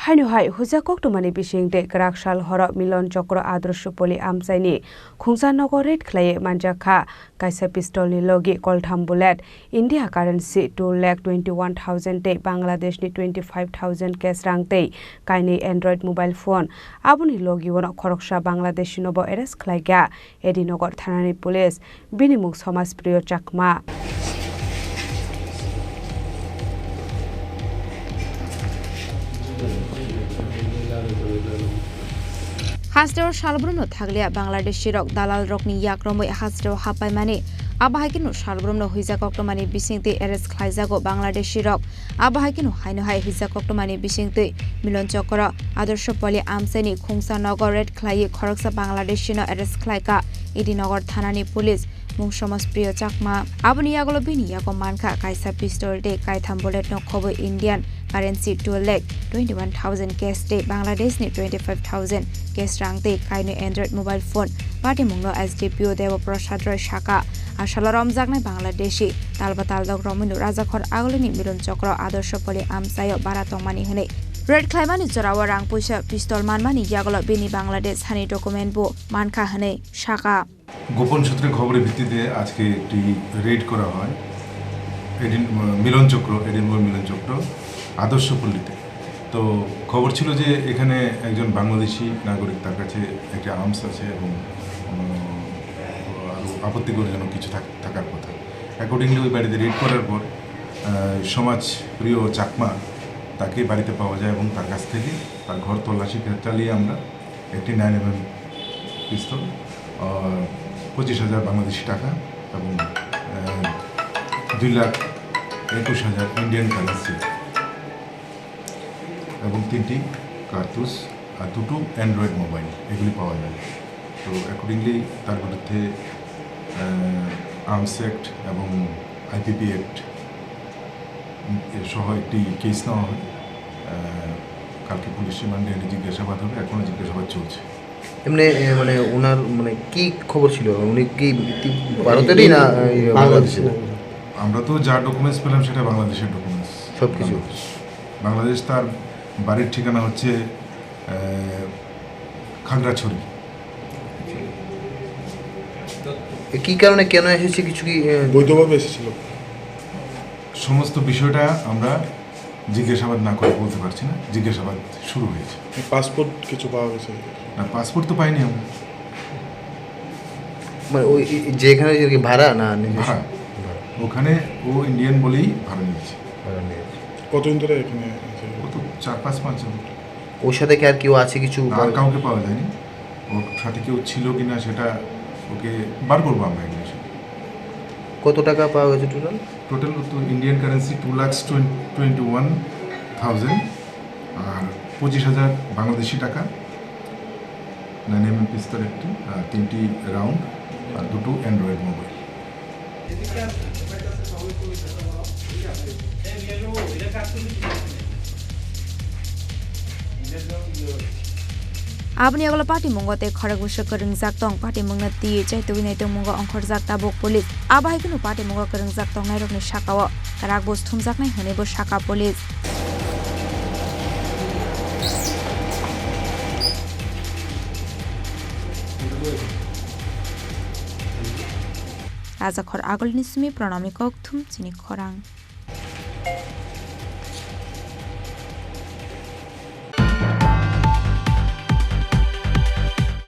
Hainu Huzakok to Mani Bishing de Krakshal Hora Milanchakra Adarsha Palli Amchaini Khungsa NogoRaid Khlai Manjakha Kaisa Pistol.Khoroksa Koltham bullet India currency 2,21,000 te Bangaldeshi 25,000 cash rang te kaini Android mobile phone abuni logi wona Khoroksa Bangaldeshi nobo arrest Khlai ga Edinogor Thanani police binimuk Somaj priyo chakma Hasdor Shalbruno Taglia Bangladeshi rock Dalal Rockni Yakromo Hasdor Hapai Mani Abahakino Shalbruno Hizakoktomani Bising the Eres Khlaizago Bangladeshi rock Abahakino Hainohai Hizakoktomani Bising the Milanchakra Adarsha Palli Amchaini Khungsa NogoRaid Khlai Khoroksa Bangladeshi no Eres Khlaika Edinogor Thanani police Mung Somaj priyo chakma abuni yagolo bini yago Manjakha Kaisa pistol de kaitham bullet no khobo Indian currency 2,21,000 cash de Bangladesh ni 25,000 cash rang de kaini Android mobile phone party mungno SDPO Deva Prasad Roy Shaka ashala ramjak nai Bangladeshi talbatal dog rominu rajakhor agolini Milanchakra Adarsha Palli Amchaio baratongmani hene Red Khlai mani jorawa rang puisa pistol manmani yagolo bini Bangladesh hani document bo Manjakha hane Shaka গোপন সূত্রে খবরের ভিত্তিতে আজকে একটি red করা হয় মিলনচক্র আদর্শ পল্লীতে তো খবর ছিল যে এখানে একজন বাংলাদেশি নাগরিক তার কাছে একটা আর্মস আছে এবং আরও আপত্তিকরজনক কিছু থাকার কথা অ্যাকর্ডিংলি ওই বাড়িতে রেড করার পর সমাজ প্রিয় চাকমা তাকে বাড়িতে পাওয়া যায় এবং তার কাছ থেকে তার ঘর তল্লাশি চালিয়ে আমরা একটি 9mm পিস্তল 25,000 বাংলাদেশি টাকা এবং 2,21,000 ইন্ডিয়ান কারেন্সি এবং 3টি কার্তুজ আর 2টো অ্যান্ড্রয়েড মোবাইল এগুলি পাওয়া যায় তো অ্যাকর্ডিংলি তার বিরুদ্ধে আর্মস অ্যাক্ট এবং আইপিপি অ্যাক্ট সহ একটি কেস নেওয়া হয় কালকে পুলিশ রিমান্ডে জিজ্ঞাসাবাদ হবে এখনও জিজ্ঞাসাবাদ চলছে এমনি মানে ওনার মানে কি খবর ছিল উনি কি ভারতেরই না বাংলাদেশের আমরা তো যা ডকুমেন্টস পেলাম সেটা বাংলাদেশের ডকুমেন্টস সব কিছু বাংলাদেশ তার বাড়ির ঠিকানা হচ্ছে খাগড়াছড়ি কি কারণে কেন এসেছে কিছু কি বৈধভাবে এসেছিল সমস্ত বিষয়টা আমরা জিজ্ঞাসাবাদ না করে বলতে পারছি না জিজ্ঞাসাবাদ শুরু হয়েছে পাসপোর্ট কিছু পাওয়া গেছে না পাসপোর্ট তো পাইনি আমরা মানে ওই যেখানে ভাড়া না ভাড়া ওখানে ও ইন্ডিয়ান বলেই ভাড়া নিয়েছে কতদিন ধরে এখানে কত 4-5 মাস ওর সাথে কি আর কেউ আছে কিছু আর কাউকে পাওয়া যায়নি ওর সাথে কেউ ছিল কিনা সেটা ওকে বার করবো আমরা ইংলিশে কত টাকা পাওয়া গেছে টোটাল তো ইন্ডিয়ান কারেন্সি 2,21,000 আর 25,000 বাংলাদেশি টাকা 9mm পিস্তল একটি আর 3টি রাউন্ড আর 2টো android mobile Abni agala party mongote khorang busha karang zaktong party mongna ti chaitu nei tong mongo angkhor zakta bok police abai kunu party mongo karang zaktong nai rokni shakawa karak bos thumjak nai hone bo shaka police Rajakhor agolni sumi pranamikok thum Chini Khorang